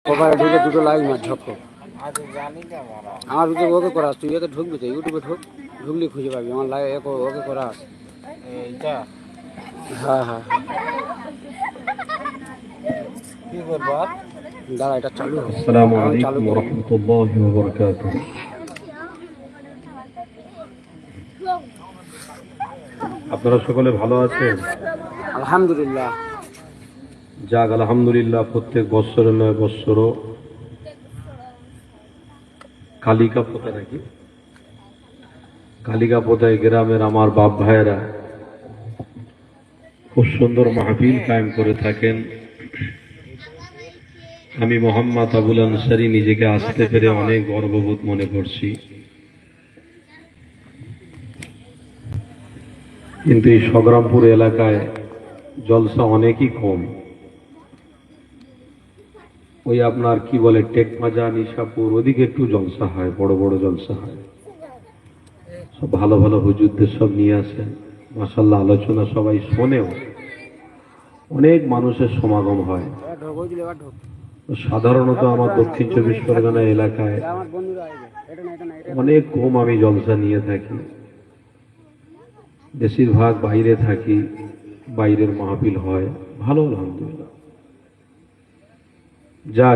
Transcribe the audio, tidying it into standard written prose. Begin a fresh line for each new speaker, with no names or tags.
কভারে ঢুকে দুটো লাইভ মার ঝক্ক আমার ভিতরে ওকে করা তুই এতে ঢুকবি তো ইউটিউবে ঢুকলি খুঁজে পাবি আমার লাইভ ওকে করা আছে হ্যাঁ হ্যাঁ
কি করবো
দাঁড়া এটা চালু হবে
আসসালামু আলাইকুম ওয়া রাহমাতুল্লাহি ওয়া বারাকাতুহু। আপনারা সকলে ভালো আছেন?
আলহামদুলিল্লাহ।
যাক আলহামদুলিল্লাহ, প্রত্যেক বৎসরে নয় বৎসরও কালিকা পোতা নাকি কালিকা পোতায় গ্রামের আমার বাপ ভাইয়েরা খুব সুন্দর মাহফিল কায়েম করে থাকেন। আমি মোহাম্মদ আবুল আনসারী নিজেকে আসতে পেরে অনেক গর্ববোধ মনে করছি। কিন্তু এই সংগ্রামপুর এলাকায় জলসা অনেকই কম। ওই আপনার কি বলে টেকমাজা, নিশাপুর ওদিকে একটু জলসা হয়, বড় বড় জলসা হয়, সব ভালো ভালো হুজুরদের সব নিয়ে আসেন। মাশাআল্লাহ, আলোচনা সবাই শোনেও, অনেক মানুষের সমাগম হয়। সাধারণত আমার দক্ষিণ চব্বিশ পরগনা এলাকায় অনেক কম আমি জলসা নিয়ে থাকি, বেশিরভাগ বাইরে থাকি, বাইরের মাহফিল হয় ভালো, আলহামদুলিল্লাহ। যা